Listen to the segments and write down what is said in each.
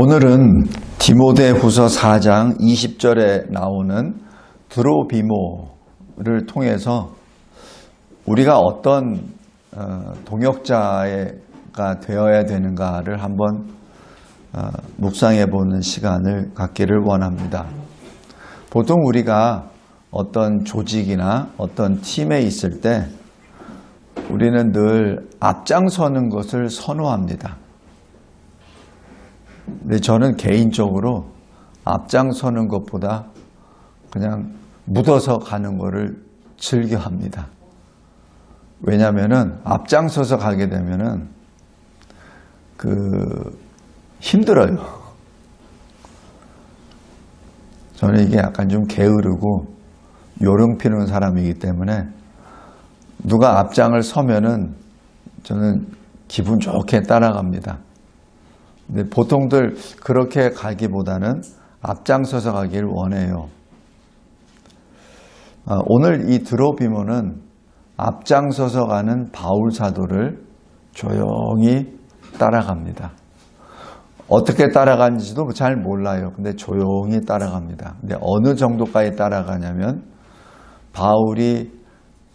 오늘은 디모데후서 4장 20절에 나오는 드로비모를 통해서 우리가 어떤 동역자가 되어야 되는가를 한번 묵상해 보는 시간을 갖기를 원합니다. 보통 우리가 어떤 조직이나 어떤 팀에 있을 때 우리는 늘 앞장서는 것을 선호합니다. 근데 저는 개인적으로 앞장서는 것보다 그냥 묻어서 가는 것을 즐겨합니다. 왜냐하면 앞장서서 가게 되면은 힘들어요. 저는 이게 약간 좀 게으르고 요령 피우는 사람이기 때문에 누가 앞장을 서면은 저는 기분 좋게 따라갑니다. 근데 보통들 그렇게 가기보다는 앞장서서 가기를 원해요. 오늘 이 드로비모는 앞장서서 가는 바울 사도를 조용히 따라갑니다. 어떻게 따라가는지도 잘 몰라요. 근데 조용히 따라갑니다. 근데 어느 정도까지 따라가냐면 바울이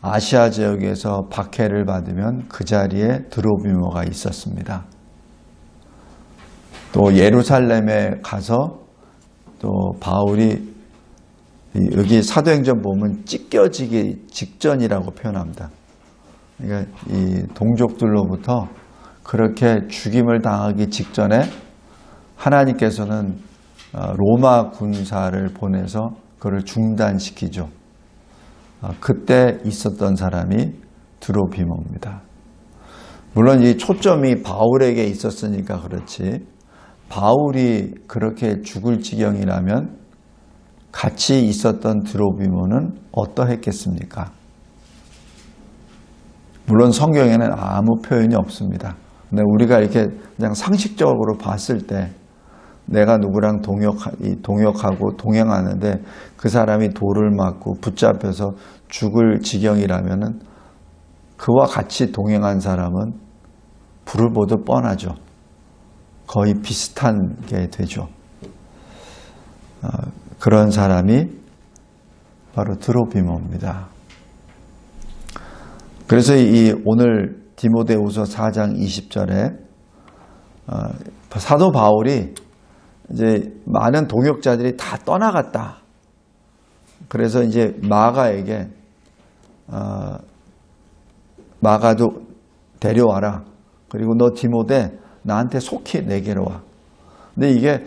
아시아 지역에서 박해를 받으면 그 자리에 드로비모가 있었습니다. 또 예루살렘에 가서 또 바울이 여기 사도행전 보면 찢겨지기 직전이라고 표현합니다. 그러니까 이 동족들로부터 그렇게 죽임을 당하기 직전에 하나님께서는 로마 군사를 보내서 그를 중단시키죠. 그때 있었던 사람이 드로비모입니다. 물론 이 초점이 바울에게 있었으니까 그렇지, 바울이 그렇게 죽을 지경이라면 같이 있었던 드로비모는 어떠했겠습니까? 물론 성경에는 아무 표현이 없습니다. 근데 우리가 이렇게 그냥 상식적으로 봤을 때 내가 누구랑 동역하고 동행하는데 그 사람이 돌을 맞고 붙잡혀서 죽을 지경이라면은 그와 같이 동행한 사람은 불을 보듯 뻔하죠. 거의 비슷한 게 되죠. 그런 사람이 바로 드로비모입니다. 그래서 이 오늘 디모데후서 4장 20절에 사도 바울이 이제 많은 동역자들이 다 떠나갔다. 그래서 이제 마가에게 마가도 데려와라. 그리고 너 디모데 나한테 속히 내게로 와. 근데 이게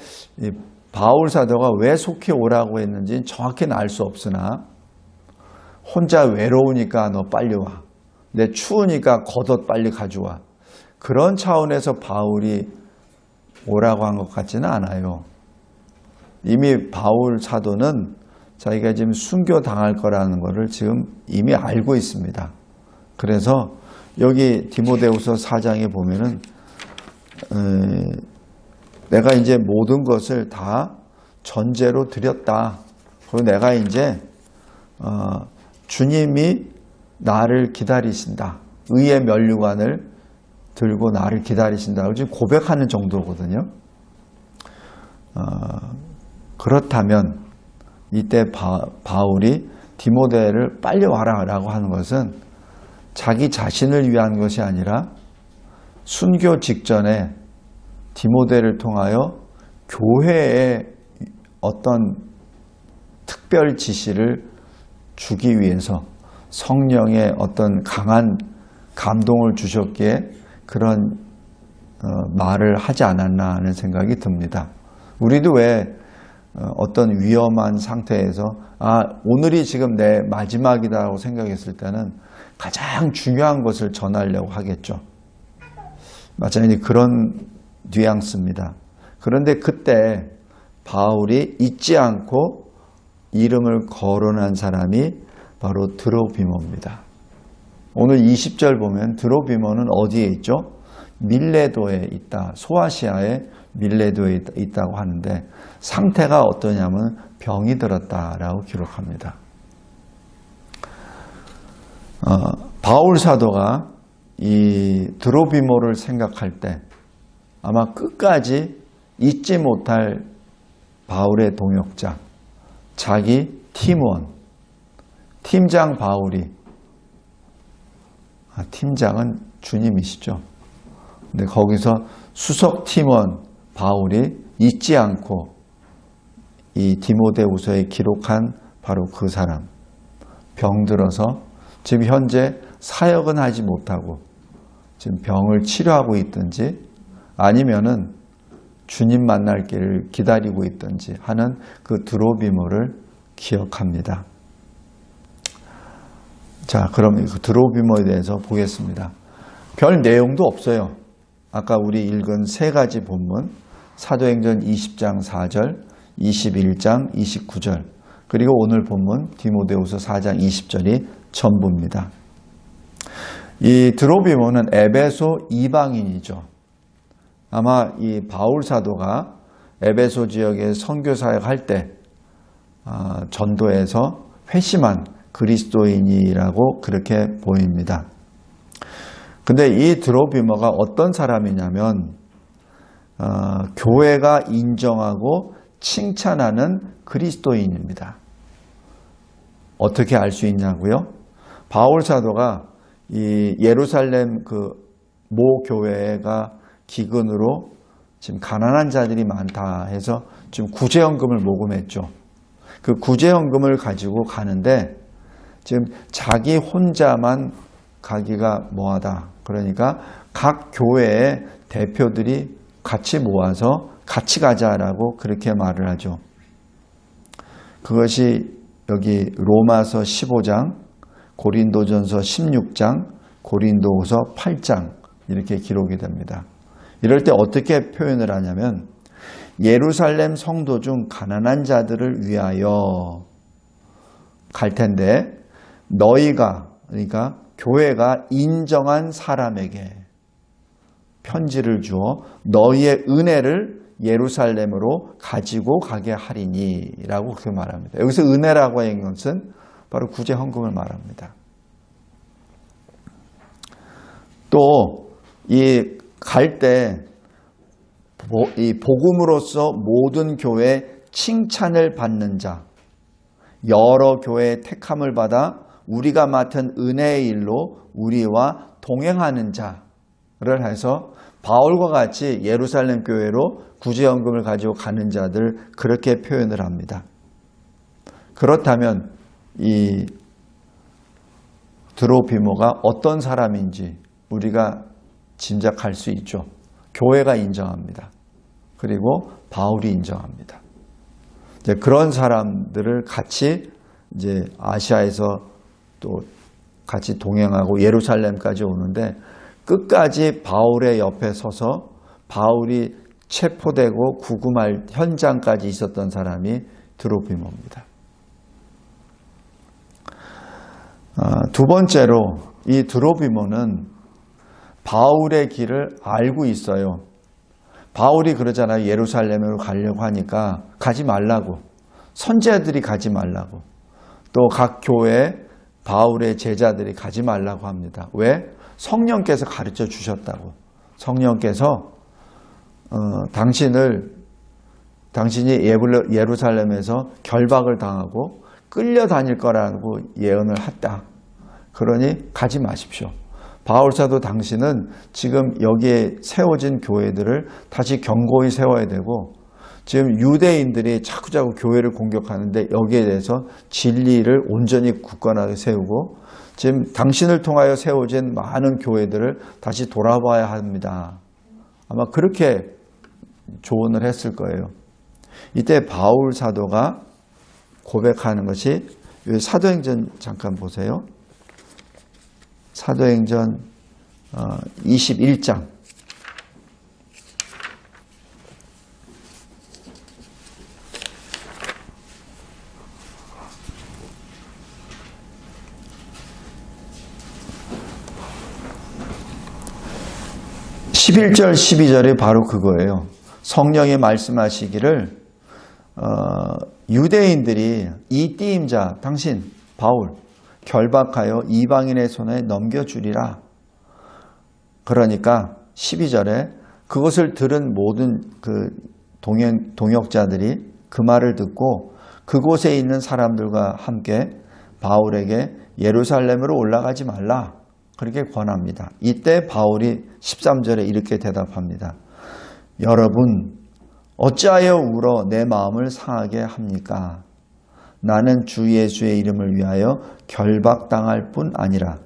바울 사도가 왜 속히 오라고 했는지는 정확히는 알 수 없으나 혼자 외로우니까 너 빨리 와. 내 추우니까 겉옷 빨리 가져와. 그런 차원에서 바울이 오라고 한 것 같지는 않아요. 이미 바울 사도는 자기가 지금 순교당할 거라는 것을 지금 이미 알고 있습니다. 그래서 여기 디모데후서 4장에 보면은 내가 이제 모든 것을 다 전제로 드렸다. 그리고 내가 이제 주님이 나를 기다리신다. 의의 면류관을 들고 나를 기다리신다고 지금 고백하는 정도거든요. 그렇다면 이때 바울이 디모데를 빨리 와라 라고 하는 것은 자기 자신을 위한 것이 아니라 순교 직전에 디모데를 통하여 교회에 어떤 특별 지시를 주기 위해서 성령의 어떤 강한 감동을 주셨기에 그런 말을 하지 않았나 하는 생각이 듭니다. 우리도 왜 어떤 위험한 상태에서 오늘이 지금 내 마지막이다라고 생각했을 때는 가장 중요한 것을 전하려고 하겠죠. 마찬가지 그런 뉘앙스입니다. 그런데 그때 바울이 잊지 않고 이름을 거론한 사람이 바로 드로비모입니다. 오늘 20절 보면 드로비모는 어디에 있죠? 밀레도에 있다. 소아시아의 밀레도에 있다고 하는데 상태가 어떠냐면 병이 들었다라고 기록합니다. 바울 사도가 이 드로비모를 생각할 때 아마 끝까지 잊지 못할 바울의 동역자, 자기 팀원, 팀장 바울이, 팀장은 주님이시죠. 근데 거기서 수석 팀원 바울이 잊지 않고 이 디모데후서에 기록한 바로 그 사람, 병들어서 지금 현재 사역은 하지 못하고 지금 병을 치료하고 있든지 아니면은 주님 만날 길을 기다리고 있든지 하는 그 드로비모를 기억합니다. 자, 그럼 그 드로비모에 대해서 보겠습니다. 별 내용도 없어요. 아까 우리 읽은 세 가지 본문, 사도행전 20장 4절, 21장 29절, 그리고 오늘 본문 디모데후서 4장 20절이 전부입니다. 이 드로비모는 에베소 이방인이죠. 아마 이 바울 사도가 에베소 지역에 선교 사역할 때 전도에서 회심한 그리스도인이라고 그렇게 보입니다. 근데 이 드로비모가 어떤 사람이냐면 교회가 인정하고 칭찬하는 그리스도인입니다. 어떻게 알 수 있냐고요? 바울 사도가 이 예루살렘 그 모 교회가 기근으로 지금 가난한 자들이 많다 해서 지금 구제연금을 모금했죠. 그 구제연금을 가지고 가는데 지금 자기 혼자만 가기가 뭐하다. 그러니까 각 교회의 대표들이 같이 모아서 같이 가자라고 그렇게 말을 하죠. 그것이 여기 로마서 15장, 고린도전서 16장, 고린도후서 8장 이렇게 기록이 됩니다. 이럴 때 어떻게 표현을 하냐면 예루살렘 성도 중 가난한 자들을 위하여 갈 텐데 너희가, 그러니까 교회가 인정한 사람에게 편지를 주어 너희의 은혜를 예루살렘으로 가지고 가게 하리니 라고 그렇게 말합니다. 여기서 은혜라고 하는 것은 바로 구제 헌금을 말합니다. 또 이 갈 때 이 복음으로써 모든 교회 칭찬을 받는 자, 여러 교회의 택함을 받아 우리가 맡은 은혜의 일로 우리와 동행하는 자를 해서 바울과 같이 예루살렘 교회로 구제연금을 가지고 가는 자들 그렇게 표현을 합니다. 그렇다면 이 드로비모가 어떤 사람인지 우리가 짐작할 수 있죠. 교회가 인정합니다. 그리고 바울이 인정합니다. 이제 그런 사람들을 같이 이제 아시아에서 또 같이 동행하고 예루살렘까지 오는데 끝까지 바울의 옆에 서서 바울이 체포되고 구금할 현장까지 있었던 사람이 드로비모입니다. 두 번째로 이 드로비모는 바울의 길을 알고 있어요. 바울이 그러잖아요. 예루살렘으로 가려고 하니까 가지 말라고. 선제들이 가지 말라고. 또 각 교회 바울의 제자들이 가지 말라고 합니다. 왜? 성령께서 가르쳐 주셨다고. 성령께서 당신이 예루살렘에서 결박을 당하고 끌려다닐 거라고 예언을 했다. 그러니 가지 마십시오. 바울사도 당신은 지금 여기에 세워진 교회들을 다시 견고히 세워야 되고 지금 유대인들이 자꾸자꾸 교회를 공격하는데 여기에 대해서 진리를 온전히 굳건하게 세우고 지금 당신을 통하여 세워진 많은 교회들을 다시 돌아봐야 합니다. 아마 그렇게 조언을 했을 거예요. 이때 바울 사도가 고백하는 것이 사도행전 잠깐 보세요. 사도행전 21장 11절 12절이 바로 그거예요. 성령이 말씀하시기를 유대인들이 이 띠임자 당신 바울 결박하여 이방인의 손에 넘겨주리라. 그러니까 12절에 그것을 들은 모든 그 동역자들이 그 말을 듣고 그곳에 있는 사람들과 함께 바울에게 예루살렘으로 올라가지 말라 그렇게 권합니다. 이때 바울이 13절에 이렇게 대답합니다. 여러분 어찌하여 울어 내 마음을 상하게 합니까? 나는 주 예수의 이름을 위하여 결박당할 뿐 아니라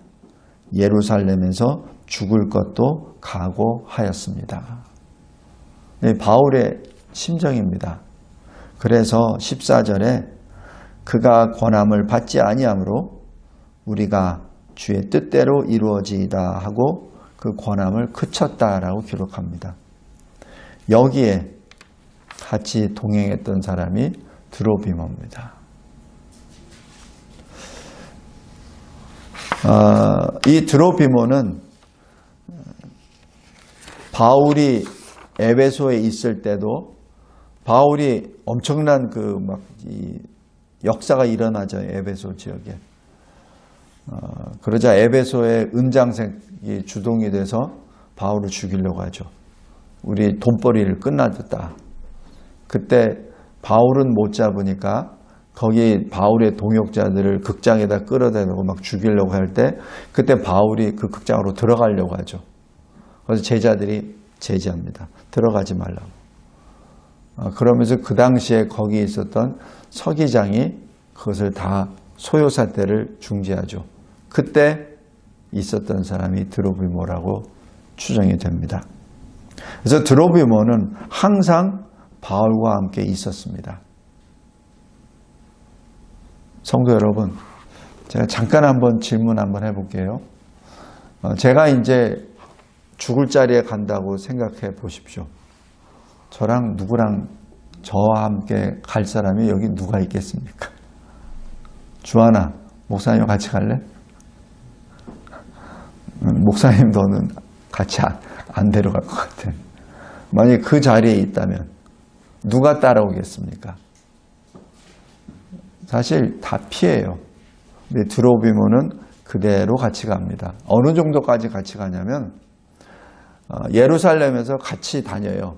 예루살렘에서 죽을 것도 각오하였습니다. 네, 바울의 심정입니다. 그래서 14절에 그가 권함을 받지 아니하므로 우리가 주의 뜻대로 이루어지이다 하고 그 권함을 그쳤다라고 기록합니다. 여기에 같이 동행했던 사람이 드로비모입니다. 이 드로비모는 바울이 에베소에 있을 때도 바울이 엄청난 이 역사가 일어나죠. 에베소 지역에. 그러자 에베소의 은장색이 주동이 돼서 바울을 죽이려고 하죠. 우리 돈벌이를 끝나줬다. 그때 바울은 못 잡으니까 거기 바울의 동역자들을 극장에다 끌어대고 막 죽이려고 할 때 그때 바울이 그 극장으로 들어가려고 하죠. 그래서 제자들이 제지합니다. 들어가지 말라고. 그러면서 그 당시에 거기 있었던 서기장이 그것을 다 소요사태를 중지하죠. 그때 있었던 사람이 드로비모라고 추정이 됩니다. 그래서 드로비모는 항상 바울과 함께 있었습니다. 성도 여러분, 제가 잠깐 한번 질문 한번 해볼게요. 제가 이제 죽을 자리에 간다고 생각해 보십시오. 저랑 누구랑 저와 함께 갈 사람이 여기 누가 있겠습니까? 주하나, 목사님 같이 갈래? 목사님 너는 같이 안 데려갈 것 같아. 만약에 그 자리에 있다면 누가 따라오겠습니까? 사실 다 피해요. 근데 드로비모는 그대로 같이 갑니다. 어느 정도까지 같이 가냐면 예루살렘에서 같이 다녀요.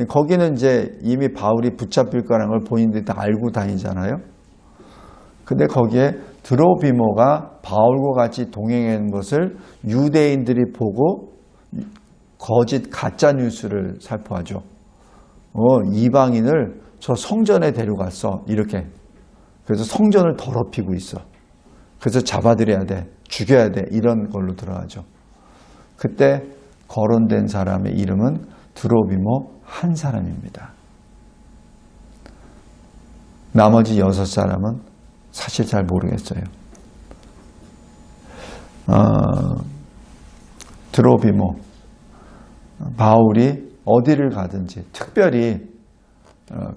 거기는 이제 이미 바울이 붙잡힐 거라는 걸 본인들이 다 알고 다니잖아요. 근데 거기에 드로비모가 바울과 같이 동행하는 것을 유대인들이 보고 거짓 가짜 뉴스를 살포하죠. 이방인을 저 성전에 데려갔어. 이렇게. 그래서 성전을 더럽히고 있어. 그래서 잡아들여야 돼. 죽여야 돼. 이런 걸로 들어가죠. 그때 거론된 사람의 이름은 드로비모 한 사람입니다. 나머지 6사람은 사실 잘 모르겠어요. 드로비모, 바울이 어디를 가든지 특별히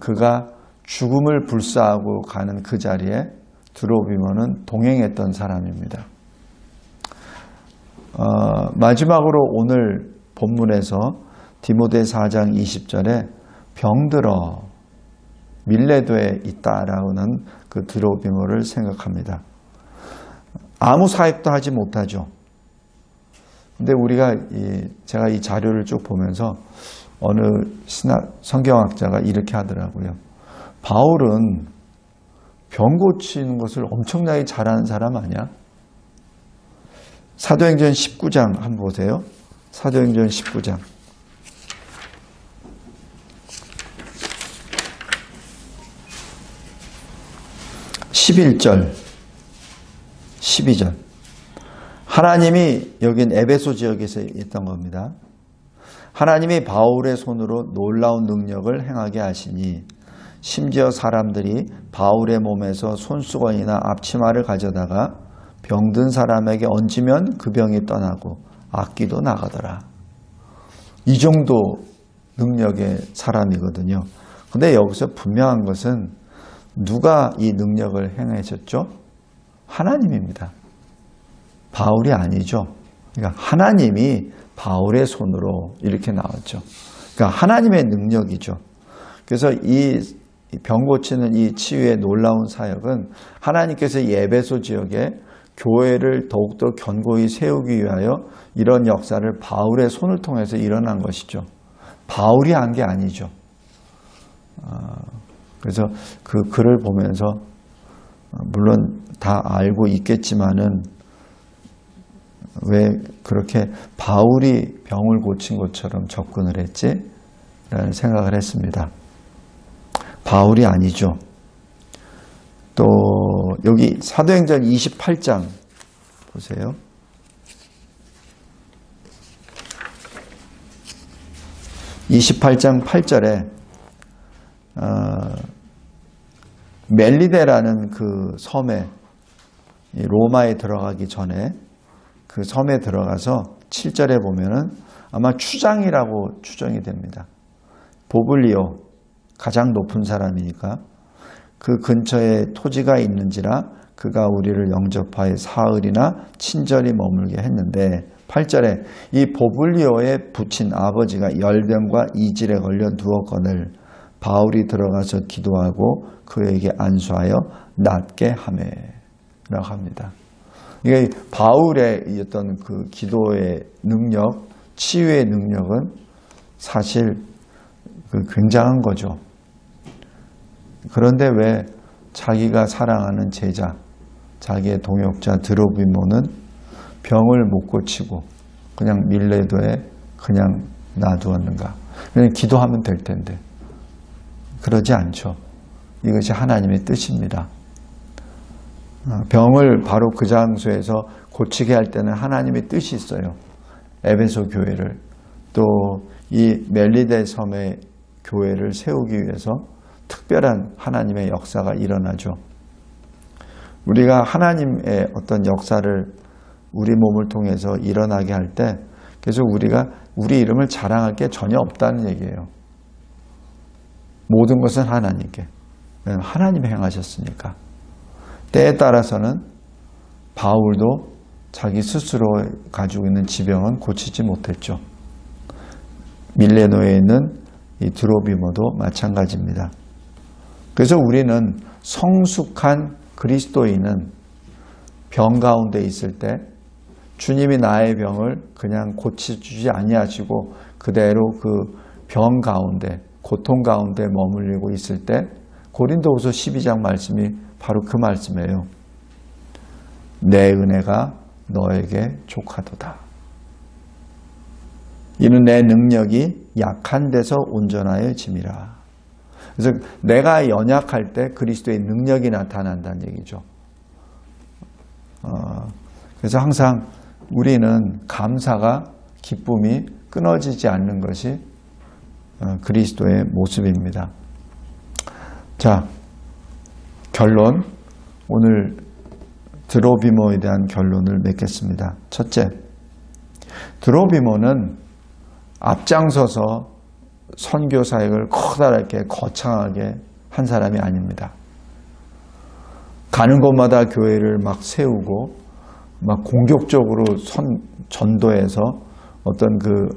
그가 죽음을 불사하고 가는 그 자리에 드로비모는 동행했던 사람입니다. 마지막으로 오늘 본문에서 디모데 4장 20절에 병들어 밀레도에 있다라는 그 드로비모를 생각합니다. 아무 사역도 하지 못하죠. 근데 제가 이 자료를 쭉 보면서 어느 성경학자가 이렇게 하더라고요. 바울은 병 고치는 것을 엄청나게 잘하는 사람 아니야? 사도행전 19장 한번 보세요. 사도행전 19장. 11절, 12절. 하나님이 여긴 에베소 지역에서 있던 겁니다. 하나님이 바울의 손으로 놀라운 능력을 행하게 하시니 심지어 사람들이 바울의 몸에서 손수건이나 앞치마를 가져다가 병든 사람에게 얹으면 그 병이 떠나고 악귀도 나가더라. 이 정도 능력의 사람이거든요. 근데 여기서 분명한 것은 누가 이 능력을 행하셨죠? 하나님입니다. 바울이 아니죠. 그러니까 하나님이 바울의 손으로 이렇게 나왔죠. 그러니까 하나님의 능력이죠. 그래서 이 병 고치는 이 치유의 놀라운 사역은 하나님께서 이 에베소 지역에 교회를 더욱더 견고히 세우기 위하여 이런 역사를 바울의 손을 통해서 일어난 것이죠. 바울이 한 게 아니죠. 그래서 그 글을 보면서 물론 다 알고 있겠지만은 왜 그렇게 바울이 병을 고친 것처럼 접근을 했지? 라는 생각을 했습니다. 바울이 아니죠. 또 여기 사도행전 28장 보세요. 28장 8절에 멜리데라는 그 섬에 로마에 들어가기 전에 그 섬에 들어가서 7절에 보면은 아마 추장이라고 추정이 됩니다. 보블리오 가장 높은 사람이니까 그 근처에 토지가 있는지라 그가 우리를 영접하여 사흘이나 친절히 머물게 했는데 8절에 이 보블리오의 부친 아버지가 열병과 이질에 걸려 누웠거늘 바울이 들어가서 기도하고 그에게 안수하여 낫게 하매라고 합니다. 이게 바울의 어떤 그 기도의 능력, 치유의 능력은 사실 굉장한 거죠. 그런데 왜 자기가 사랑하는 제자, 자기의 동역자 드로비모는 병을 못 고치고 그냥 밀레도에 그냥 놔두었는가? 그냥 기도하면 될 텐데 그러지 않죠. 이것이 하나님의 뜻입니다. 병을 바로 그 장소에서 고치게 할 때는 하나님의 뜻이 있어요. 에베소 교회를 또 이 멜리데 섬의 교회를 세우기 위해서 특별한 하나님의 역사가 일어나죠. 우리가 하나님의 어떤 역사를 우리 몸을 통해서 일어나게 할 때 그래서 우리가 우리 이름을 자랑할 게 전혀 없다는 얘기예요. 모든 것은 하나님께. 하나님이 행하셨으니까. 때에 따라서는 바울도 자기 스스로 가지고 있는 지병은 고치지 못했죠. 밀레노에 있는 이 드로비모도 마찬가지입니다. 그래서 우리는 성숙한 그리스도인은 병 가운데 있을 때 주님이 나의 병을 그냥 고쳐주지 아니하시고 그대로 그 병 가운데 고통 가운데 머물리고 있을 때 고린도후서 12장 말씀이 바로 그 말씀이에요. 내 은혜가 너에게 족하도다. 이는 내 능력이 약한 데서 온전하여 짐이라. 그래서 내가 연약할 때 그리스도의 능력이 나타난다는 얘기죠. 그래서 항상 우리는 감사가 기쁨이 끊어지지 않는 것이 그리스도의 모습입니다. 자, 결론. 오늘 드로비모에 대한 결론을 맺겠습니다. 첫째, 드로비모는 앞장서서 선교 사역을 커다랗게 거창하게 한 사람이 아닙니다. 가는 곳마다 교회를 막 세우고 막 공격적으로 전도해서 어떤 그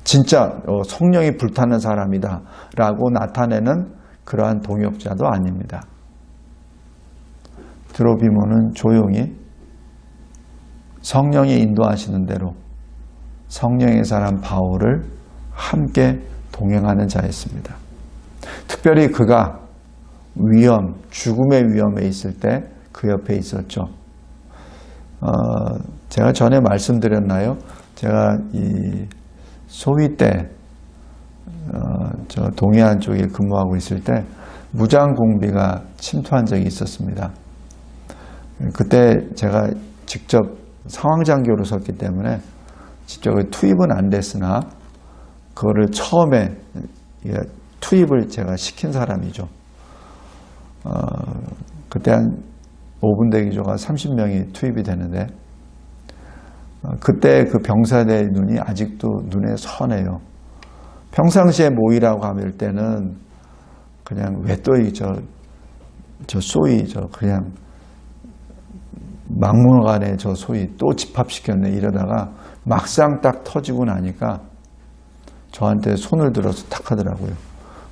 진짜 성령이 불타는 사람이다 라고 나타내는 그러한 동역자도 아닙니다. 드로비모는 조용히 성령이 인도하시는 대로 성령의 사람 바울을 함께 동행하는 자였습니다. 특별히 그가 위험, 죽음의 위험에 있을 때 그 옆에 있었죠. 제가 전에 말씀드렸나요? 제가 이 소위 때 저 동해안 쪽에 근무하고 있을 때 무장공비가 침투한 적이 있었습니다. 그때 제가 직접 상황장교로 섰기 때문에 직접 투입은 안 됐으나 그거를 처음에 투입을 제가 시킨 사람이죠. 그때 한 5분 대기조가 30명이 투입이 되는데 그때 그 병사들의 눈이 아직도 눈에 선해요. 평상시에 모이라고 하면 때는 그냥 왜 또 저 소위 그냥 막무가내 저 소위 또 집합시켰네 이러다가 막상 딱 터지고 나니까 저한테 손을 들어서 탁 하더라고요.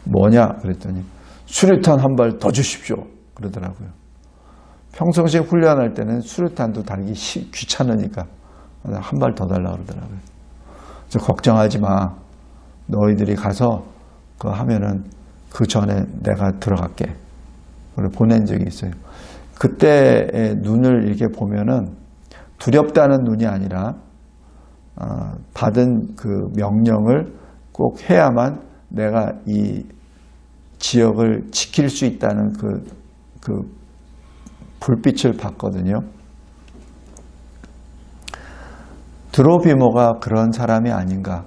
뭐냐 그랬더니 수류탄 한 발 더 주십시오 그러더라고요. 평상시에 훈련할 때는 수류탄도 달기 귀찮으니까 한 발 더 달라고 그러더라고요. 그래서 걱정하지 마. 너희들이 가서 그거 하면은 그 전에 내가 들어갈게. 보낸 적이 있어요. 그때의 눈을 이렇게 보면은 두렵다는 눈이 아니라 받은 그 명령을 꼭 해야만 내가 이 지역을 지킬 수 있다는 그 불빛을 봤거든요. 드로비모가 그런 사람이 아닌가.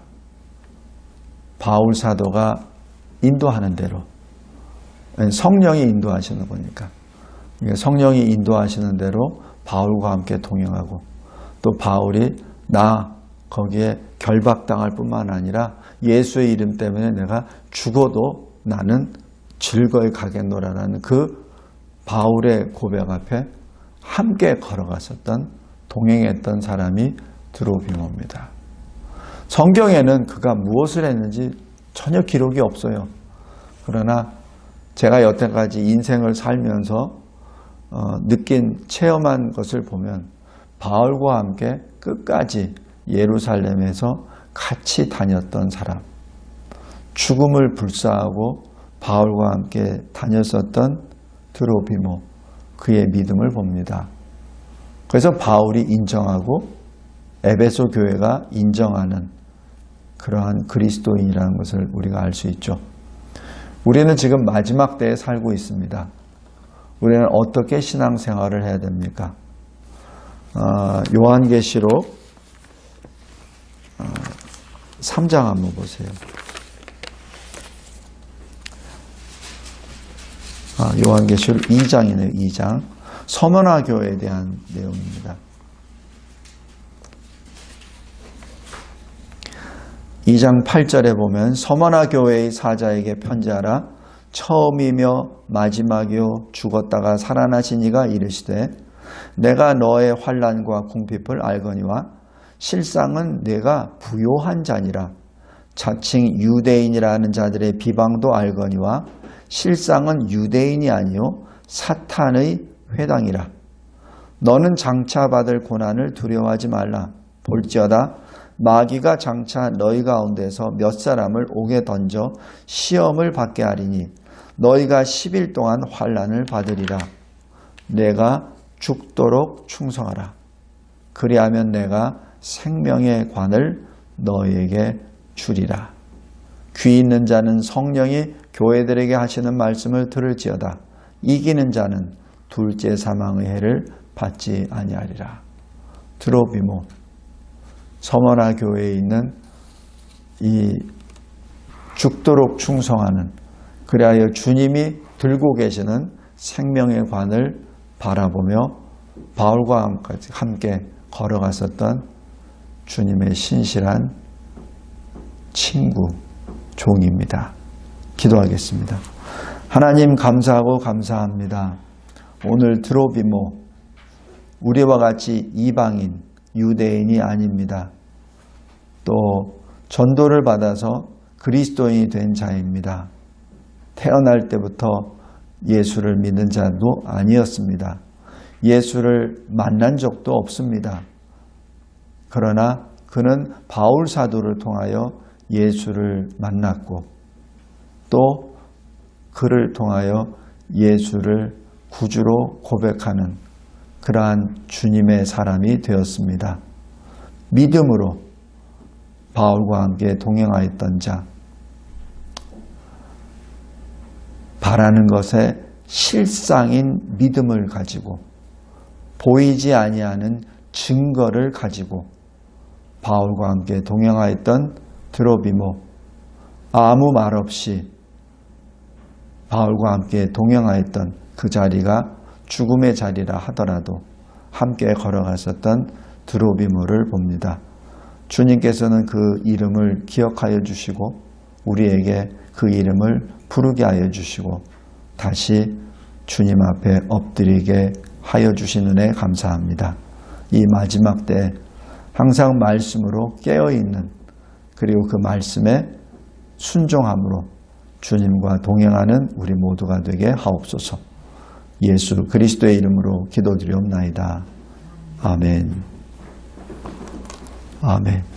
바울 사도가 인도하는 대로, 성령이 인도하시는 거니까, 성령이 인도하시는 대로 바울과 함께 동행하고, 또 바울이 나 거기에 결박당할 뿐만 아니라 예수의 이름 때문에 내가 죽어도 나는 즐거이 가겠노라라는 그 바울의 고백 앞에 함께 걸어갔었던, 동행했던 사람이 드로비모입니다. 성경에는 그가 무엇을 했는지 전혀 기록이 없어요. 그러나 제가 여태까지 인생을 살면서 느낀, 체험한 것을 보면 바울과 함께 끝까지 예루살렘에서 같이 다녔던 사람, 죽음을 불사하고 바울과 함께 다녔었던 드로비모, 그의 믿음을 봅니다. 그래서 바울이 인정하고 에베소 교회가 인정하는 그러한 그리스도인이라는 것을 우리가 알 수 있죠. 우리는 지금 마지막 때에 살고 있습니다. 우리는 어떻게 신앙생활을 해야 됩니까? 요한계시록 3장 한번 보세요. 요한계시록 2장이네요. 2장. 서머나 교회에 대한 내용입니다. 2장 8절에 보면 서머나 교회의 사자에게 편지하라. 처음이며 마지막이요 죽었다가 살아나신 이가 이르시되 내가 너의 환난과 궁핍을 알거니와 실상은 내가 부요한 자니라. 자칭 유대인이라 하는 자들의 비방도 알거니와 실상은 유대인이 아니요 사탄의 회당이라. 너는 장차 받을 고난을 두려워하지 말라. 볼지어다 마귀가 장차 너희 가운데서 몇 사람을 옥에 던져 시험을 받게 하리니 너희가 10일 동안 환난을 받으리라. 내가 죽도록 충성하라. 그리하면 내가 생명의 관을 너희에게 주리라. 귀 있는 자는 성령이 교회들에게 하시는 말씀을 들을지어다. 이기는 자는 둘째 사망의 해를 받지 아니하리라. 드로비모, 서머나 교회에 있는 이 죽도록 충성하는, 그리하여 주님이 들고 계시는 생명의 관을 바라보며 바울과 함께 걸어갔었던 주님의 신실한 친구, 종입니다. 기도하겠습니다. 하나님 감사하고 감사합니다. 오늘 드로비모, 우리와 같이 이방인, 유대인이 아닙니다. 또 전도를 받아서 그리스도인이 된 자입니다. 태어날 때부터 예수를 믿는 자도 아니었습니다. 예수를 만난 적도 없습니다. 그러나 그는 바울 사도를 통하여 예수를 만났고 또 그를 통하여 예수를 구주로 고백하는 그러한 주님의 사람이 되었습니다. 믿음으로 바울과 함께 동행하였던 자, 바라는 것에 실상인 믿음을 가지고 보이지 아니하는 증거를 가지고 바울과 함께 동행하였던 드로비모, 아무 말 없이 바울과 함께 동행하였던 그 자리가 죽음의 자리라 하더라도 함께 걸어갔었던 드로비모를 봅니다. 주님께서는 그 이름을 기억하여 주시고 우리에게 그 이름을 부르게 하여 주시고 다시 주님 앞에 엎드리게 하여 주신 은혜 감사합니다. 이 마지막 때 항상 말씀으로 깨어있는, 그리고 그 말씀에 순종함으로 주님과 동행하는 우리 모두가 되게 하옵소서. 예수 그리스도의 이름으로 기도드리옵나이다. 아멘. 아멘.